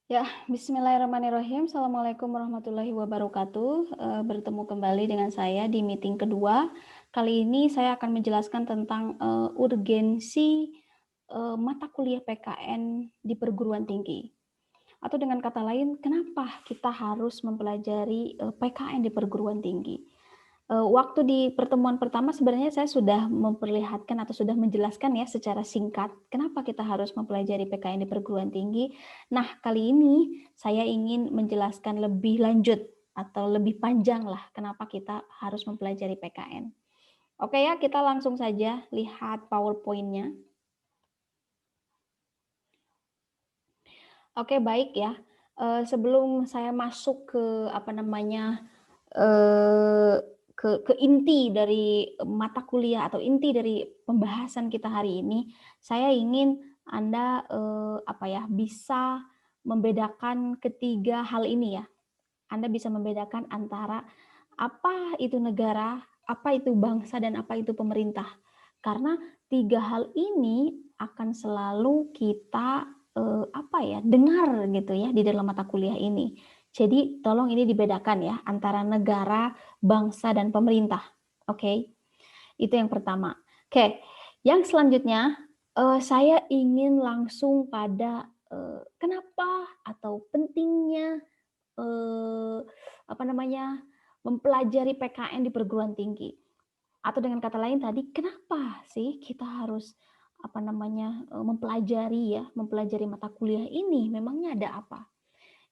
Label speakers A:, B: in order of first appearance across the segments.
A: Ya, bismillahirrahmanirrahim. Assalamualaikum warahmatullahi wabarakatuh. Bertemu kembali dengan saya di meeting kedua. Kali ini saya akan menjelaskan tentang urgensi mata kuliah PKN di perguruan tinggi. Atau dengan kata lain, kenapa kita harus mempelajari PKN di perguruan tinggi? Waktu di pertemuan pertama sebenarnya saya sudah memperlihatkan atau sudah menjelaskan ya secara singkat, kenapa kita harus mempelajari PKN di perguruan tinggi. Nah, kali ini saya ingin menjelaskan lebih lanjut atau lebih panjang lah kenapa kita harus mempelajari PKN. Oke ya, kita langsung saja lihat PowerPoint-nya. Oke, baik ya. Sebelum saya masuk ke apa namanya, eee, ke inti dari mata kuliah atau inti dari pembahasan kita hari ini, saya ingin Anda, apa ya, bisa membedakan ketiga hal ini ya. Anda bisa membedakan antara apa itu negara, apa itu bangsa, dan apa itu pemerintah. Karena tiga hal ini akan selalu kita apa ya, dengar gitu ya di dalam mata kuliah ini. Jadi tolong ini dibedakan ya antara negara, bangsa, dan pemerintah. Oke, itu yang pertama. Oke, yang selanjutnya saya ingin langsung pada kenapa atau pentingnya eee, apa namanya, mempelajari PKN di perguruan tinggi. Atau dengan kata lain tadi, kenapa sih kita harus, apa namanya, mempelajari ya, mempelajari mata kuliah ini, memangnya ada apa?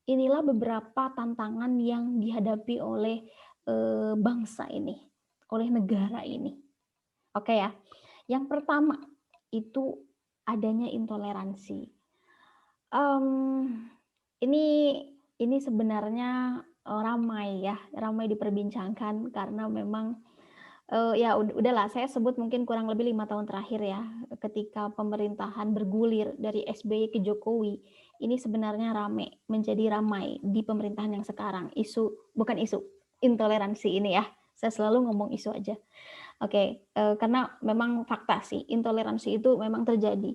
A: Inilah beberapa tantangan yang dihadapi oleh, bangsa ini, oleh negara ini. Oke ya, yang pertama itu adanya intoleransi. Mmm, ini ini sebenarnya, ramai ya, ramai diperbincangkan karena memang, ya udahlah saya sebut mungkin kurang lebih 5 tahun terakhir ya, ketika pemerintahan bergulir dari SBY ke Jokowi, ini sebenarnya menjadi ramai di pemerintahan yang sekarang. Bukan isu, intoleransi ini ya, saya selalu ngomong isu aja. Oke, karena memang fakta sih, intoleransi itu memang terjadi.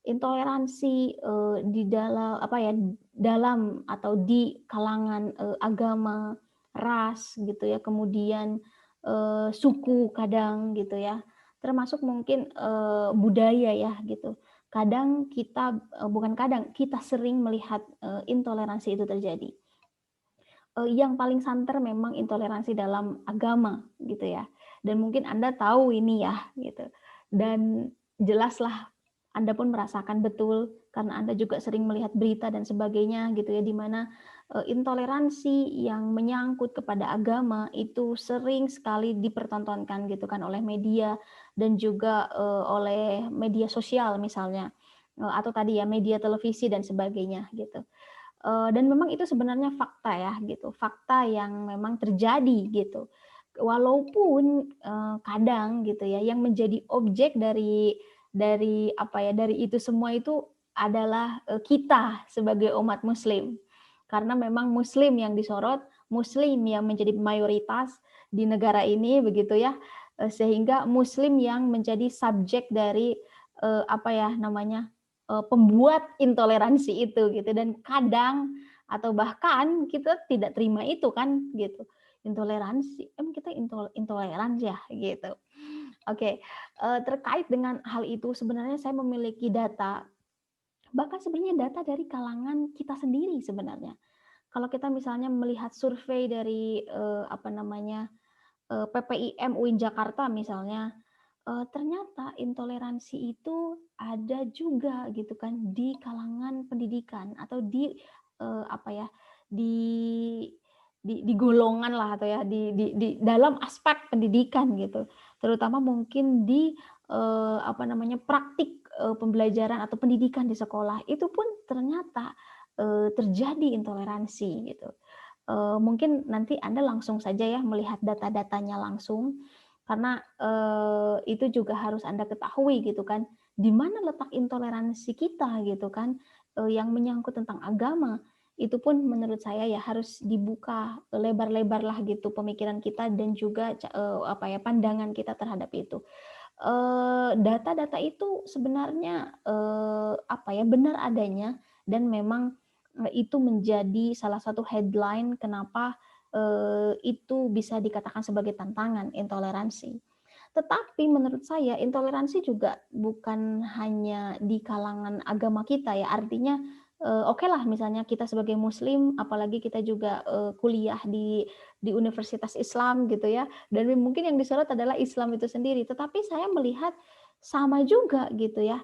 A: Intoleransi, di dalam apa ya, dalam atau di kalangan, agama, ras gitu ya, kemudian, suku kadang gitu ya, termasuk mungkin, budaya ya gitu. Kadang kita bukan kadang, kita sering melihat, intoleransi itu terjadi. Yang paling santer memang intoleransi dalam agama gitu ya, dan mungkin Anda tahu ini ya gitu, dan jelaslah Anda pun merasakan betul karena Anda juga sering melihat berita dan sebagainya gitu ya, di mana, intoleransi yang menyangkut kepada agama itu sering sekali dipertontonkan gitu kan oleh media dan juga, oleh media sosial misalnya, atau tadi ya media televisi dan sebagainya gitu. Dan memang itu sebenarnya fakta ya gitu, fakta yang memang terjadi gitu. Walaupun, kadang gitu ya yang menjadi objek dari apa ya, dari itu semua itu adalah, kita sebagai umat muslim. Karena memang muslim yang disorot, muslim yang menjadi mayoritas di negara ini begitu ya, sehingga muslim yang menjadi subjek dari, apa ya namanya, pembuat intoleransi itu gitu dan kadang atau bahkan kita tidak terima itu kan gitu. Intoleransi, emang kita intoleran ya gitu. Oke, terkait dengan hal itu sebenarnya saya memiliki data, bahkan sebenarnya data dari kalangan kita sendiri sebenarnya. Kalau kita misalnya melihat survei dari, apa namanya, PPIM UIN Jakarta misalnya, ternyata intoleransi itu ada juga gitu kan di kalangan pendidikan atau di, apa ya, di di golongan lah atau ya di dalam aspek pendidikan gitu. Terutama mungkin di, apa namanya, praktik, pembelajaran atau pendidikan di sekolah, itu pun ternyata, terjadi intoleransi gitu. Mungkin nanti Anda langsung saja ya melihat data-datanya langsung, karena, itu juga harus Anda ketahui gitu kan, di mana letak intoleransi kita gitu kan, yang menyangkut tentang agama, itu pun menurut saya ya harus dibuka lebar-lebarlah gitu pemikiran kita dan juga apa ya, pandangan kita terhadap itu. Data-data itu sebenarnya, apa ya, benar adanya dan memang, itu menjadi salah satu headline kenapa itu bisa dikatakan sebagai tantangan intoleransi. Tetapi menurut saya intoleransi juga bukan hanya di kalangan agama kita ya, artinya okelah misalnya kita sebagai muslim, apalagi kita juga kuliah di universitas Islam gitu ya, dan mungkin yang disorot adalah Islam itu sendiri. Tetapi saya melihat sama juga gitu ya,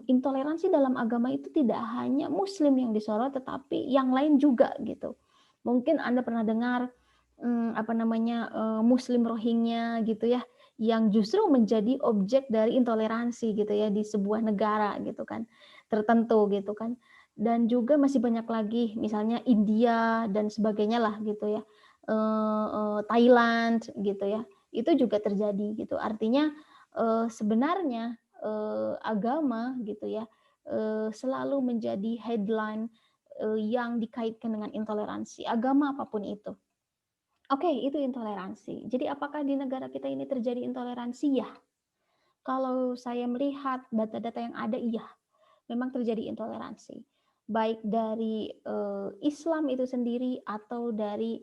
A: intoleransi dalam agama itu tidak hanya muslim yang disorot, tetapi yang lain juga gitu. Mungkin Anda pernah dengar, muslim Rohingya gitu ya, yang justru menjadi objek dari intoleransi gitu ya di sebuah negara gitu kan, tertentu gitu kan. Dan juga masih banyak lagi misalnya India dan sebagainya lah gitu ya, Thailand gitu ya, itu juga terjadi gitu. Artinya, sebenarnya, agama gitu ya, selalu menjadi headline, yang dikaitkan dengan intoleransi, agama apapun itu. Oke, itu intoleransi. Jadi apakah di negara kita ini terjadi intoleransi? Ya. Kalau saya melihat data-data yang ada, iya, memang terjadi intoleransi. Baik dari Islam itu sendiri atau dari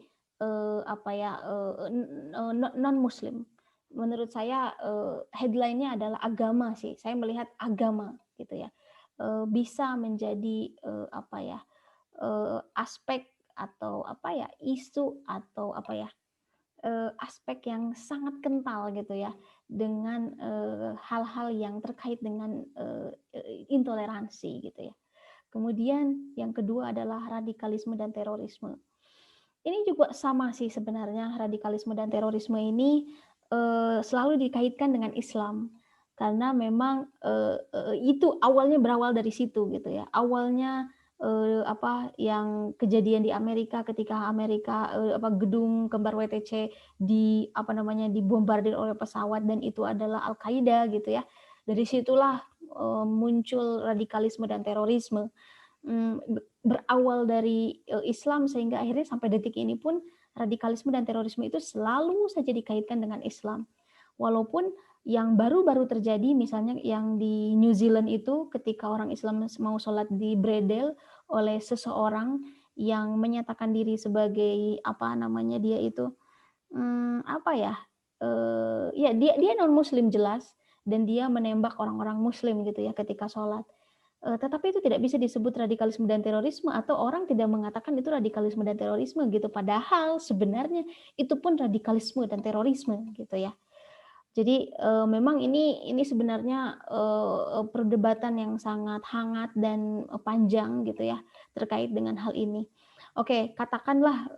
A: non-Muslim. Menurut saya headline-nya adalah agama sih. Saya melihat agama gitu ya. Bisa menjadi aspek atau isu atau aspek yang sangat kental gitu ya dengan hal-hal yang terkait dengan intoleransi gitu ya. Kemudian yang kedua adalah radikalisme dan terorisme. Ini juga sama sih sebenarnya, radikalisme dan terorisme ini selalu dikaitkan dengan Islam karena memang itu awalnya berawal dari situ gitu ya. Awalnya yang kejadian di Amerika ketika gedung kembar WTC dibombardir oleh pesawat dan itu adalah Al-Qaeda gitu ya. Dari situlah muncul radikalisme dan terorisme. Berawal dari Islam sehingga akhirnya sampai detik ini pun radikalisme dan terorisme itu selalu saja dikaitkan dengan Islam. Walaupun yang baru-baru terjadi misalnya yang di New Zealand itu ketika orang Islam mau sholat di bredel oleh seseorang yang menyatakan diri sebagai dia itu dia non Muslim jelas dan dia menembak orang-orang Muslim gitu ya ketika sholat. Tetapi itu tidak bisa disebut radikalisme dan terorisme atau orang tidak mengatakan itu radikalisme dan terorisme gitu. Padahal sebenarnya itu pun radikalisme dan terorisme gitu ya. Jadi memang ini sebenarnya perdebatan yang sangat hangat dan panjang gitu ya terkait dengan hal ini. Oke, katakanlah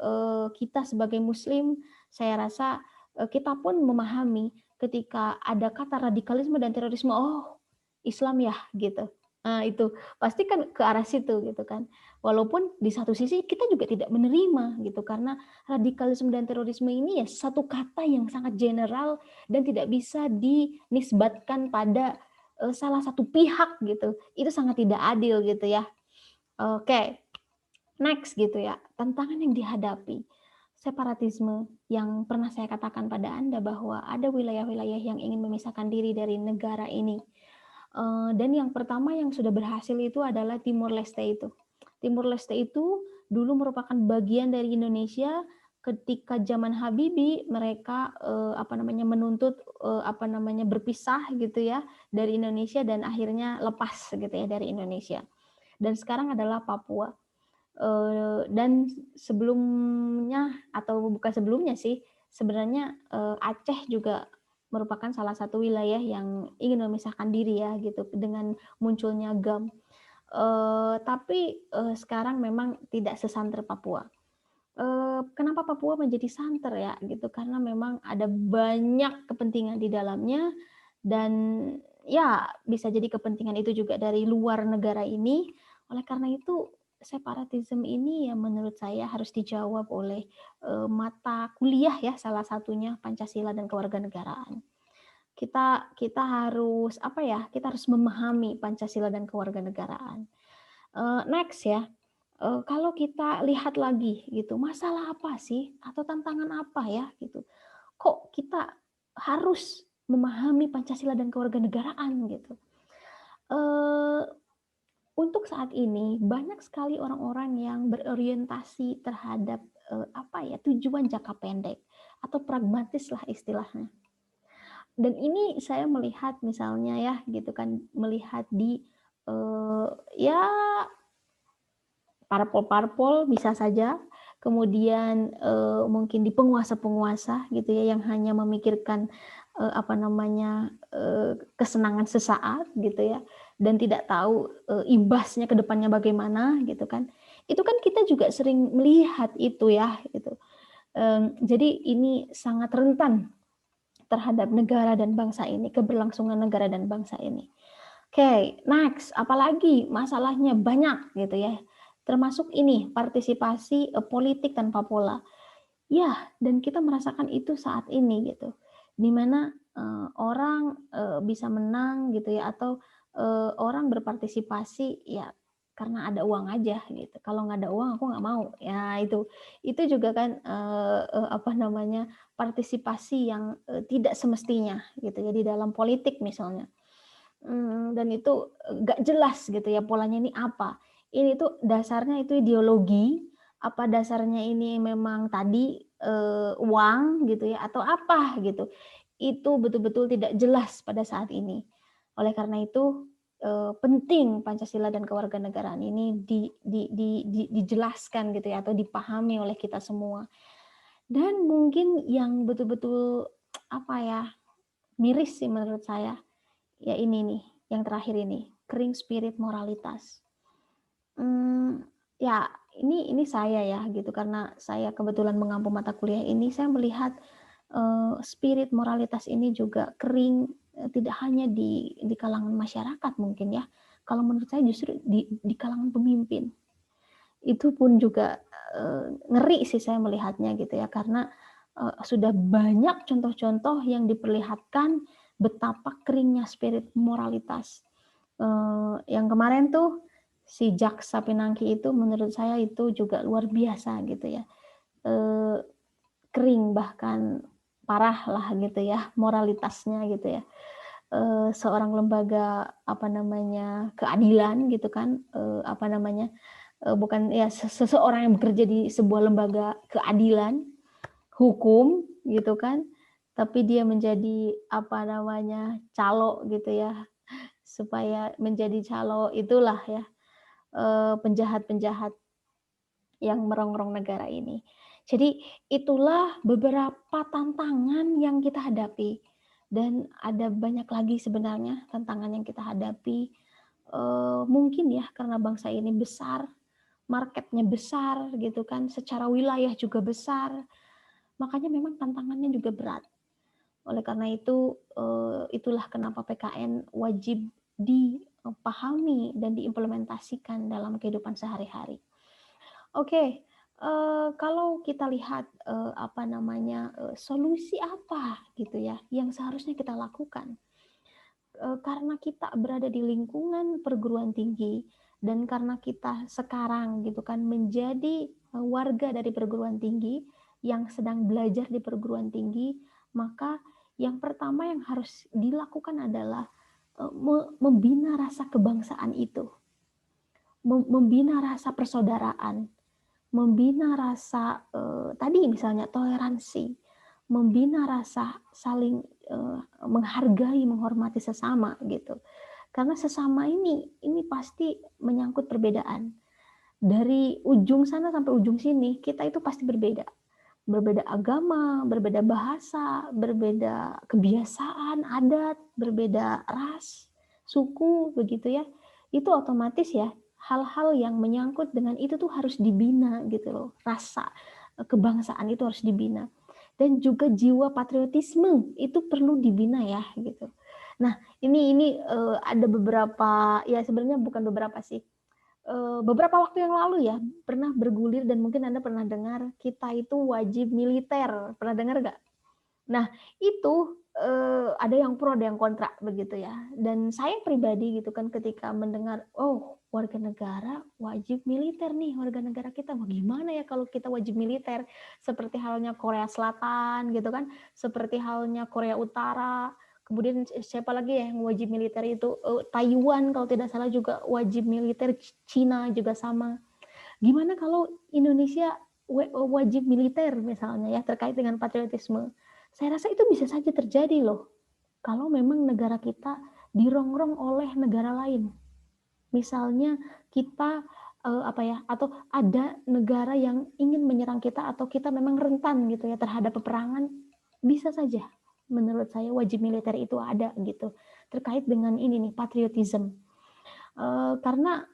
A: kita sebagai Muslim, saya rasa kita pun memahami ketika ada kata radikalisme dan terorisme, oh Islam ya gitu. Nah, itu pasti kan ke arah situ gitu kan. Walaupun di satu sisi kita juga tidak menerima gitu karena radikalisme dan terorisme ini ya satu kata yang sangat general dan tidak bisa dinisbatkan pada salah satu pihak gitu. Itu sangat tidak adil gitu ya. Oke. Next gitu ya. Tantangan yang dihadapi separatisme yang pernah saya katakan pada Anda bahwa ada wilayah-wilayah yang ingin memisahkan diri dari negara ini. Dan yang pertama yang sudah berhasil itu adalah Timor Leste itu. Timor Leste itu dulu merupakan bagian dari Indonesia ketika zaman Habibie mereka menuntut berpisah gitu ya dari Indonesia dan akhirnya lepas gitu ya dari Indonesia. Dan sekarang adalah Papua. Dan sebelumnya atau bukan sebelumnya sih, sebenarnya Aceh juga merupakan salah satu wilayah yang ingin memisahkan diri ya gitu dengan munculnya GAM. Tapi sekarang memang tidak sesanter Papua. Kenapa Papua menjadi santer ya gitu? Karena memang ada banyak kepentingan di dalamnya dan ya bisa jadi kepentingan itu juga dari luar negara ini. Oleh karena itu separatisme ini ya menurut saya harus dijawab oleh mata kuliah ya salah satunya Pancasila dan Kewarganegaraan. Kita harus kita harus memahami Pancasila dan Kewarganegaraan. Next ya. Kalau kita lihat lagi gitu, masalah apa sih atau tantangan apa ya gitu. Kok kita harus memahami Pancasila dan Kewarganegaraan gitu. untuk saat ini banyak sekali orang-orang yang berorientasi terhadap, tujuan jangka pendek atau pragmatis lah istilahnya. Dan ini saya melihat misalnya ya gitu kan, melihat di, ya parpol-parpol bisa saja, kemudian, mungkin di penguasa-penguasa gitu ya yang hanya memikirkan, kesenangan sesaat gitu ya, dan tidak tahu, imbasnya ke depannya bagaimana gitu kan. Itu kan kita juga sering melihat itu ya gitu. Jadi ini sangat rentan terhadap negara dan bangsa ini, keberlangsungan negara dan bangsa ini. Oke, next, apalagi masalahnya banyak gitu ya. Termasuk ini partisipasi politik tanpa pola. Ya, dan kita merasakan itu saat ini gitu. Di mana orang bisa menang gitu ya atau orang berpartisipasi ya karena ada uang aja gitu. Kalau nggak ada uang aku nggak mau. Ya itu juga kan partisipasi yang tidak semestinya gitu ya di dalam politik misalnya. Dan itu nggak jelas gitu ya polanya ini apa. Ini tuh dasarnya itu ideologi, apa dasarnya ini memang tadi, uang gitu ya atau apa gitu. Itu betul-betul tidak jelas pada saat ini. Oleh karena itu, penting Pancasila dan kewarganegaraan ini dijelaskan gitu ya atau dipahami oleh kita semua. Dan mungkin yang betul-betul apa ya, miris sih menurut saya. Ya ini nih, yang terakhir ini, kering spirit moralitas. Mmm, ya ini saya ya gitu, karena saya kebetulan mengampu mata kuliah ini, saya melihat, spirit moralitas ini juga kering, tidak hanya di kalangan masyarakat mungkin ya, kalau menurut saya justru di kalangan pemimpin. Itu pun juga, ngeri sih saya melihatnya gitu ya, karena, sudah banyak contoh-contoh yang diperlihatkan betapa keringnya spirit moralitas. Yang kemarin tuh si Jaksa Pinangki itu menurut saya itu juga luar biasa gitu ya, eee, kering bahkan parah lah gitu ya moralitasnya gitu ya. Seorang lembaga keadilan gitu kan, bukan ya seseorang yang bekerja di sebuah lembaga keadilan, hukum gitu kan, tapi dia menjadi calo gitu ya, supaya menjadi calo itulah ya, penjahat-penjahat yang merongrong negara ini. Jadi itulah beberapa tantangan yang kita hadapi dan ada banyak lagi sebenarnya tantangan yang kita hadapi, mungkin ya karena bangsa ini besar, marketnya besar gitu kan, secara wilayah juga besar, makanya memang tantangannya juga berat. Oleh karena itu, itulah kenapa PKN wajib dipahami dan diimplementasikan dalam kehidupan sehari-hari. Oke, kalau kita lihat, solusi apa gitu ya yang seharusnya kita lakukan? Karena kita berada di lingkungan perguruan tinggi dan karena kita sekarang gitu kan menjadi, warga dari perguruan tinggi yang sedang belajar di perguruan tinggi, maka yang pertama yang harus dilakukan adalah, membina rasa kebangsaan itu, membina rasa persaudaraan, membina rasa, tadi misalnya toleransi, membina rasa saling, menghargai, menghormati sesama gitu. Karena sesama ini pasti menyangkut perbedaan. Dari ujung sana sampai ujung sini, kita itu pasti berbeda. Berbeda agama, berbeda bahasa, berbeda kebiasaan, adat, berbeda ras, suku, begitu ya. Itu otomatis ya, hal-hal yang menyangkut dengan itu tuh harus dibina gitu loh. Rasa kebangsaan itu harus dibina. Dan juga jiwa patriotisme itu perlu dibina ya gitu. Nah, ini ada beberapa ya sebenarnya bukan beberapa sih, beberapa waktu yang lalu ya, pernah bergulir dan mungkin Anda pernah dengar, kita itu wajib militer, pernah dengar nggak? Nah, itu, ada yang pro, ada yang kontra, begitu ya. Dan saya pribadi gitu kan ketika mendengar, "Oh, warga negara wajib militer nih, warga negara kita. Wah, gimana ya kalau kita wajib militer?" Seperti halnya Korea Selatan gitu kan, seperti halnya Korea Utara, Kemudian siapa lagi ya yang wajib militer itu? Taiwan kalau tidak salah juga wajib militer, Cina juga sama. Gimana kalau Indonesia wajib militer misalnya ya terkait dengan patriotisme? Saya rasa itu bisa saja terjadi loh. Kalau memang negara kita dirongrong oleh negara lain. Misalnya kita atau ada negara yang ingin menyerang kita atau kita memang rentan gitu ya terhadap peperangan, bisa saja menurut saya wajib militer itu ada gitu terkait dengan ini nih patriotism. Karena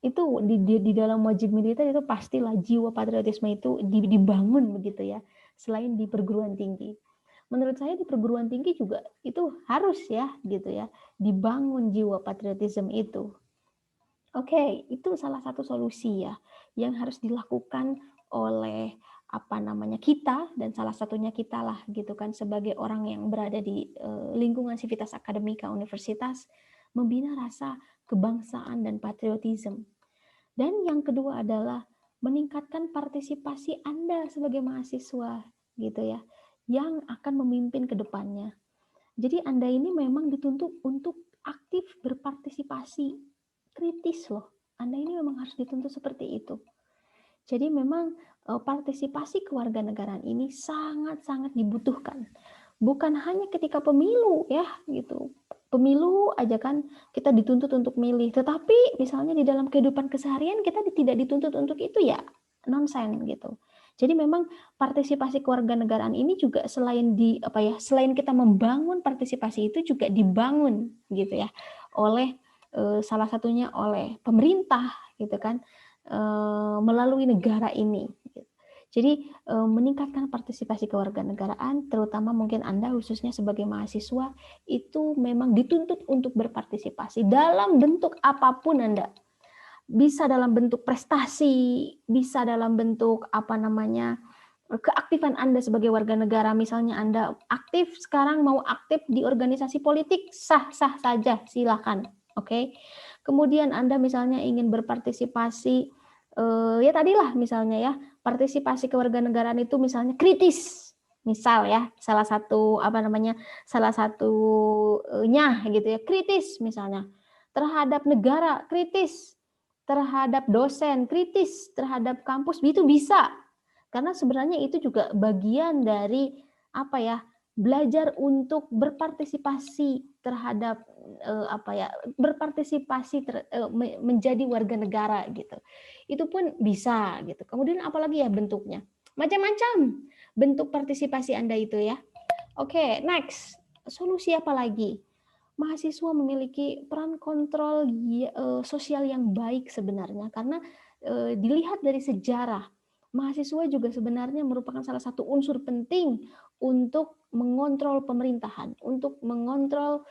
A: itu di dalam wajib militer itu pastilah jiwa patriotisme itu dibangun begitu ya, selain di perguruan tinggi. Menurut saya di perguruan tinggi juga itu harus ya gitu ya, dibangun jiwa patriotisme itu. Oke, itu salah satu solusi ya yang harus dilakukan oleh kita dan salah satunya kita lah gitu kan sebagai orang yang berada di lingkungan Civitas Akademika Universitas, membina rasa kebangsaan dan patriotisme. Dan yang kedua adalah meningkatkan partisipasi Anda sebagai mahasiswa gitu ya yang akan memimpin ke depannya. Jadi Anda ini memang dituntut untuk aktif berpartisipasi, kritis loh. Anda ini memang harus dituntut seperti itu. Jadi memang partisipasi kewarganegaraan ini sangat-sangat dibutuhkan. Bukan hanya ketika pemilu ya gitu. Pemilu aja kan kita dituntut untuk milih, tetapi misalnya di dalam kehidupan keseharian kita tidak dituntut untuk itu ya nonsen gitu. Jadi memang partisipasi kewarganegaraan ini juga selain selain kita membangun partisipasi itu juga dibangun gitu ya oleh salah satunya oleh pemerintah gitu kan melalui negara ini. Jadi meningkatkan partisipasi kewarganegaraan, terutama mungkin Anda khususnya sebagai mahasiswa itu memang dituntut untuk berpartisipasi dalam bentuk apapun Anda. Bisa dalam bentuk prestasi, bisa dalam bentuk keaktifan Anda sebagai warga negara. Misalnya Anda aktif sekarang mau aktif di organisasi politik, sah-sah saja, silakan. Oke. Kemudian Anda misalnya ingin berpartisipasi ya tadilah misalnya ya partisipasi kewarganegaraan itu misalnya kritis, misal ya salah satunya gitu ya kritis misalnya terhadap negara, kritis terhadap dosen, kritis terhadap kampus, itu bisa karena sebenarnya itu juga bagian dari belajar untuk berpartisipasi terhadap menjadi warga negara gitu. Itu pun bisa gitu. Kemudian apalagi ya bentuknya? Macam-macam bentuk partisipasi Anda itu ya. Oke, next. Solusi apa lagi? Mahasiswa memiliki peran kontrol sosial yang baik sebenarnya karena dilihat dari sejarah mahasiswa juga sebenarnya merupakan salah satu unsur penting untuk mengontrol pemerintahan, untuk mengontrol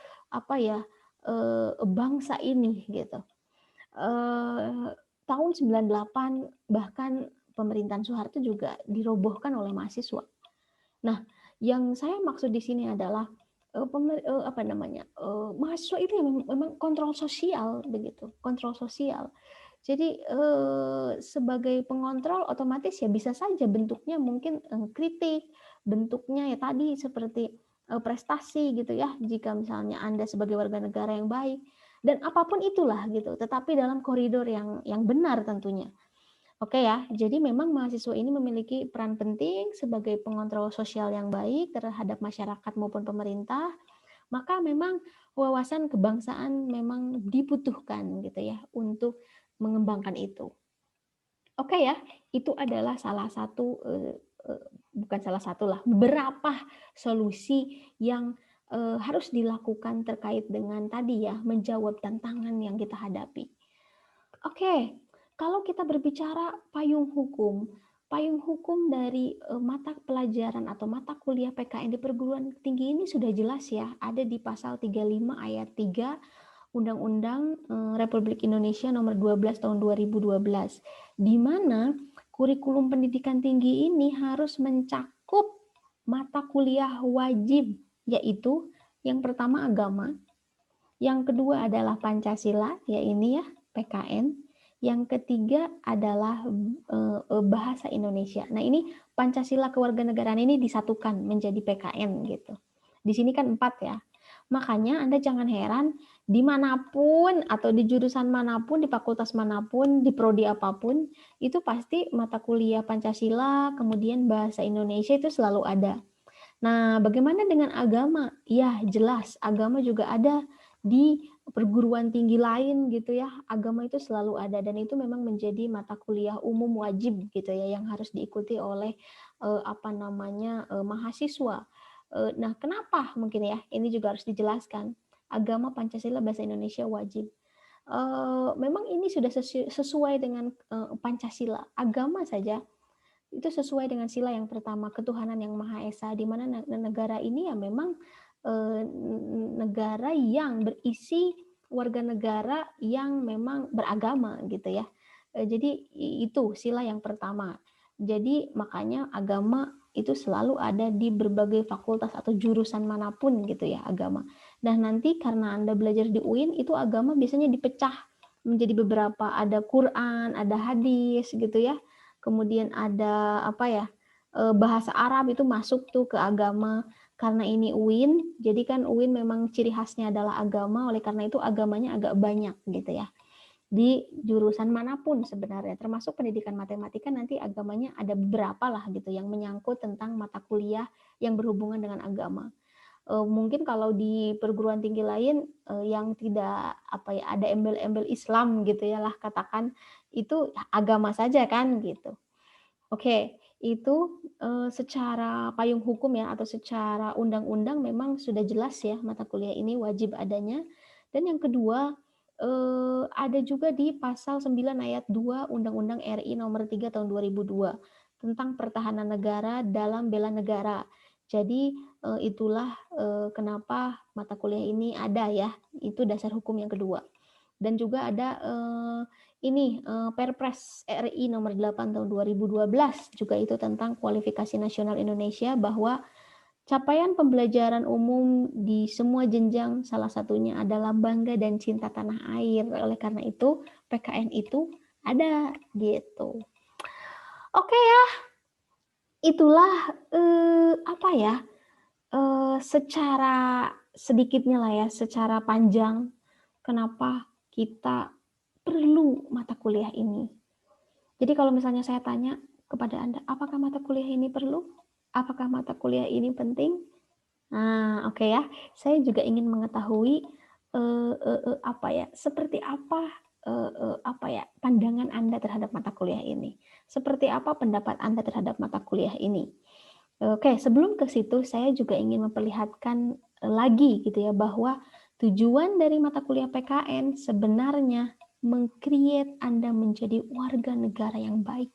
A: bangsa ini gitu. Tahun 98 bahkan pemerintahan Soeharto juga dirobohkan oleh mahasiswa. Nah, yang saya maksud di sini adalah mahasiswa itu memang kontrol sosial begitu, kontrol sosial. Jadi sebagai pengontrol otomatis ya bisa saja bentuknya mungkin kritik, bentuknya ya tadi seperti prestasi gitu ya. Jika misalnya Anda sebagai warga negara yang baik dan apapun itulah gitu, tetapi dalam koridor yang benar tentunya. Oke ya, jadi memang mahasiswa ini memiliki peran penting sebagai pengontrol sosial yang baik terhadap masyarakat maupun pemerintah. Maka memang wawasan kebangsaan memang dibutuhkan gitu ya untuk mengembangkan itu. Oke ya, itu adalah bukan salah satu lah, beberapa solusi yang harus dilakukan terkait dengan tadi ya, menjawab tantangan yang kita hadapi. Oke, kalau kita berbicara payung hukum dari mata pelajaran atau mata kuliah PKN di perguruan tinggi ini sudah jelas ya, ada di pasal 35 ayat 3 Undang-Undang Republik Indonesia nomor 12 tahun 2012, di mana kurikulum pendidikan tinggi ini harus mencakup mata kuliah wajib, yaitu yang pertama agama, yang kedua adalah Pancasila, ya ini ya PKN, yang ketiga adalah bahasa Indonesia. Nah ini Pancasila kewarganegaraan ini disatukan menjadi PKN gitu. Di sini kan 4 ya. Makanya Anda jangan heran dimanapun atau di jurusan manapun, di fakultas manapun, di prodi apapun, itu pasti mata kuliah Pancasila, kemudian bahasa Indonesia itu selalu ada. Nah, bagaimana dengan agama? Ya, jelas agama juga ada di perguruan tinggi lain gitu ya. Agama itu selalu ada dan itu memang menjadi mata kuliah umum wajib gitu ya yang harus diikuti oleh mahasiswa. Nah, kenapa mungkin ya? Ini juga harus dijelaskan. Agama Pancasila bahasa Indonesia wajib. Memang ini sudah sesuai dengan Pancasila. Agama saja itu sesuai dengan sila yang pertama, ketuhanan yang Maha Esa, di mana negara ini ya memang negara yang berisi warga negara yang memang beragama gitu ya. Jadi itu sila yang pertama. Jadi makanya agama itu selalu ada di berbagai fakultas atau jurusan manapun gitu ya agama. Nah nanti karena Anda belajar di UIN itu agama biasanya dipecah menjadi beberapa, ada Quran, ada hadis gitu ya. Kemudian ada bahasa Arab itu masuk tuh ke agama. Karena ini UIN, jadi kan UIN memang ciri khasnya adalah agama, oleh karena itu agamanya agak banyak gitu ya. Di jurusan manapun sebenarnya, termasuk pendidikan matematika nanti agamanya ada beberapa lah gitu yang menyangkut tentang mata kuliah yang berhubungan dengan agama. Mungkin kalau di perguruan tinggi lain yang tidak ada embel-embel Islam gitu ya lah katakan, itu agama saja kan gitu. Oke, itu secara payung hukum ya atau secara undang-undang memang sudah jelas ya mata kuliah ini wajib adanya. Dan yang kedua, ada juga di pasal 9 ayat 2 Undang-Undang RI nomor 3 tahun 2002 tentang pertahanan negara dalam bela negara. Jadi itulah kenapa mata kuliah ini ada ya. Itu dasar hukum yang kedua. Dan juga ada Perpres RI nomor 8 tahun 2012 juga itu tentang kualifikasi nasional Indonesia bahwa capaian pembelajaran umum di semua jenjang salah satunya adalah bangga dan cinta tanah air. Oleh karena itu PKN itu ada gitu. Oke ya, itulah secara sedikitnya lah ya, secara panjang kenapa kita perlu mata kuliah ini. Jadi kalau misalnya saya tanya kepada Anda, apakah mata kuliah ini perlu? Apakah mata kuliah ini penting? Nah, oke ya. Saya juga ingin mengetahui seperti apa pandangan Anda terhadap mata kuliah ini? Seperti apa pendapat Anda terhadap mata kuliah ini? Oke, sebelum ke situ saya juga ingin memperlihatkan lagi gitu ya bahwa tujuan dari mata kuliah PKN sebenarnya meng-create Anda menjadi warga negara yang baik.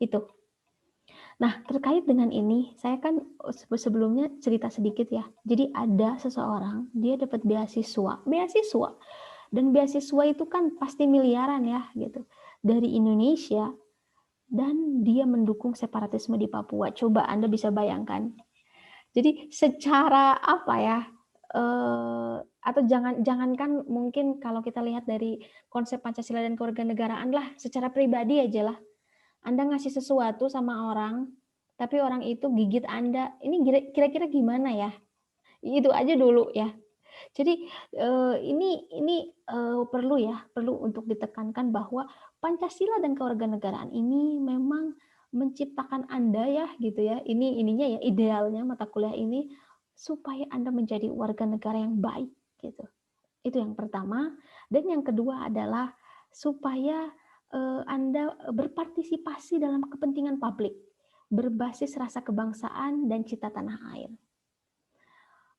A: Itu. Nah, terkait dengan ini, saya kan sebelumnya cerita sedikit ya. Jadi ada seseorang, dia dapat beasiswa. Dan beasiswa itu kan pasti miliaran ya gitu. Dari Indonesia dan dia mendukung separatisme di Papua. Coba Anda bisa bayangkan. Jadi secara atau jangankan mungkin kalau kita lihat dari konsep Pancasila dan kewarganegaraan lah, secara pribadi aja lah. Anda ngasih sesuatu sama orang, tapi orang itu gigit Anda, ini kira-kira gimana ya? Itu aja dulu ya. Jadi ini perlu untuk ditekankan bahwa Pancasila dan kewarganegaraan ini memang menciptakan Anda ya gitu ya. Ininya ya idealnya mata kuliah ini supaya Anda menjadi warga negara yang baik gitu. Itu yang pertama. Dan yang kedua adalah supaya Anda berpartisipasi dalam kepentingan publik berbasis rasa kebangsaan dan cita tanah air.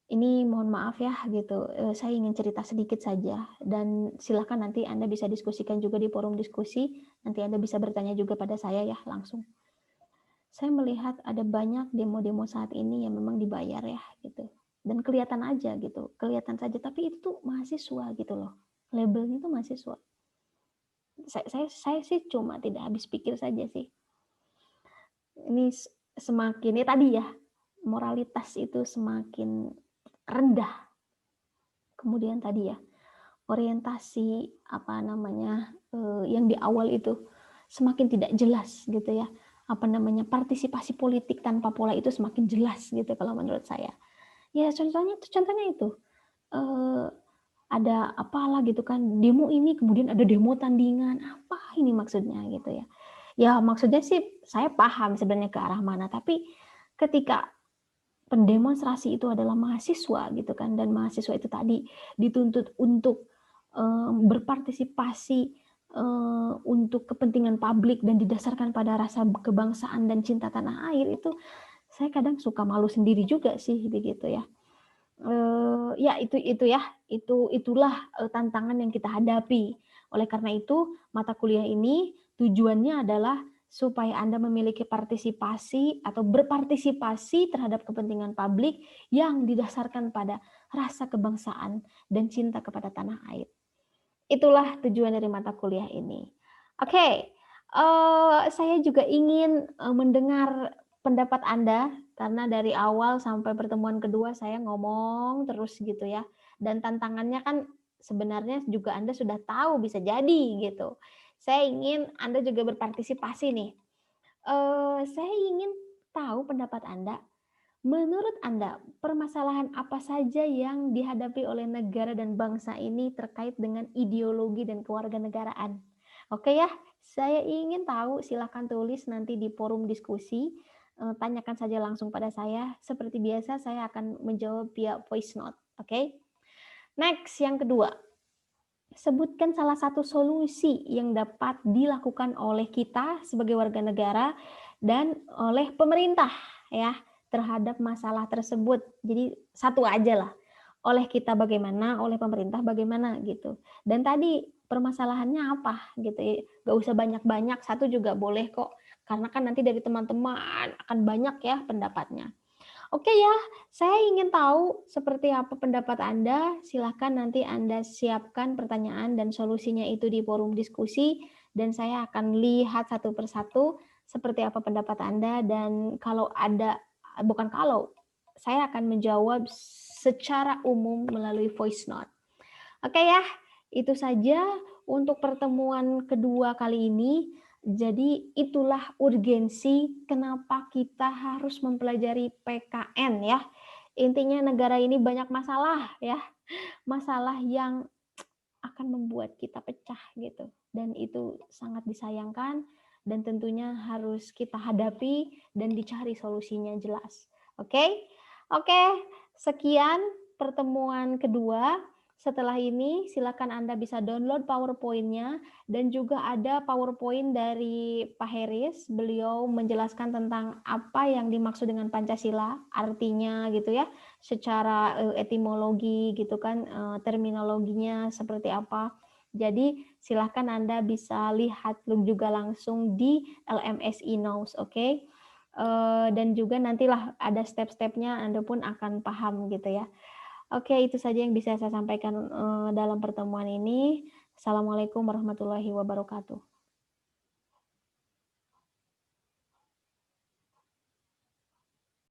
A: Ini mohon maaf ya gitu, saya ingin cerita sedikit saja dan silahkan nanti Anda bisa diskusikan juga di forum diskusi, nanti Anda bisa bertanya juga pada saya ya langsung. Saya melihat ada banyak demo-demo saat ini yang memang dibayar ya gitu, dan kelihatan aja gitu, kelihatan saja, tapi itu tuh mahasiswa gitu loh, labelnya tuh mahasiswa. Saya sih cuma tidak habis pikir saja sih. Ini semakin ya tadi ya, moralitas itu semakin rendah. Kemudian tadi ya, orientasi yang di awal itu semakin tidak jelas gitu ya. Partisipasi politik tanpa pola itu semakin jelas gitu kalau menurut saya. Ya contohnya itu. eee, ada apalah gitu kan, demo ini kemudian ada demo tandingan, apa ini maksudnya gitu ya. Ya maksudnya sih saya paham sebenarnya ke arah mana, tapi ketika pendemonstrasi itu adalah mahasiswa gitu kan, dan mahasiswa itu tadi dituntut untuk, berpartisipasi, untuk kepentingan publik dan didasarkan pada rasa kebangsaan dan cinta tanah air, itu saya kadang suka malu sendiri juga sih begitu ya. Ya itu ya, itulah, tantangan yang kita hadapi. Oleh karena itu, mata kuliah ini tujuannya adalah supaya Anda memiliki partisipasi atau berpartisipasi terhadap kepentingan publik yang didasarkan pada rasa kebangsaan dan cinta kepada tanah air. Itulah tujuan dari mata kuliah ini. Oke, saya juga ingin, mendengar pendapat Anda, karena dari awal sampai pertemuan kedua saya ngomong terus gitu ya, dan tantangannya kan sebenarnya juga Anda sudah tahu bisa jadi gitu. Saya ingin Anda juga berpartisipasi nih. Saya ingin tahu pendapat Anda. Menurut Anda, permasalahan apa saja yang dihadapi oleh negara dan bangsa ini terkait dengan ideologi dan kewarganegaraan? Oke ya, saya ingin tahu, silakan tulis nanti di forum diskusi, tanyakan saja langsung pada saya. Seperti biasa saya akan menjawab via voice note, oke? Next, yang kedua, sebutkan salah satu solusi yang dapat dilakukan oleh kita sebagai warga negara dan oleh pemerintah ya terhadap masalah tersebut. Jadi satu aja lah. Oleh kita bagaimana, oleh pemerintah bagaimana gitu. Dan tadi permasalahannya apa gitu ya. Gak usah banyak-banyak, satu juga boleh kok. Karena kan nanti dari teman-teman akan banyak ya pendapatnya. Oke ya, saya ingin tahu seperti apa pendapat Anda. Silakan nanti Anda siapkan pertanyaan dan solusinya itu di forum diskusi dan saya akan lihat satu persatu seperti apa pendapat Anda dan kalau ada bukan kalau, saya akan menjawab secara umum melalui voice note. Oke ya, itu saja untuk pertemuan kedua kali ini. Jadi itulah urgensi kenapa kita harus mempelajari PKN ya. Intinya negara ini banyak masalah ya, masalah yang akan membuat kita pecah gitu. Dan itu sangat disayangkan dan tentunya harus kita hadapi dan dicari solusinya jelas. Oke? Oke, sekian pertemuan kedua. Setelah ini silakan Anda bisa download PowerPoint-nya dan juga ada PowerPoint dari Pak Heris. Beliau menjelaskan tentang apa yang dimaksud dengan Pancasila, artinya gitu ya, secara etimologi gitu kan, terminologinya seperti apa. Jadi silahkan Anda bisa lihat juga langsung di LMSI Knows, oke? Dan juga nantilah ada step-stepnya Anda pun akan paham gitu ya. Oke, itu saja yang bisa saya sampaikan dalam pertemuan ini. Assalamualaikum warahmatullahi wabarakatuh.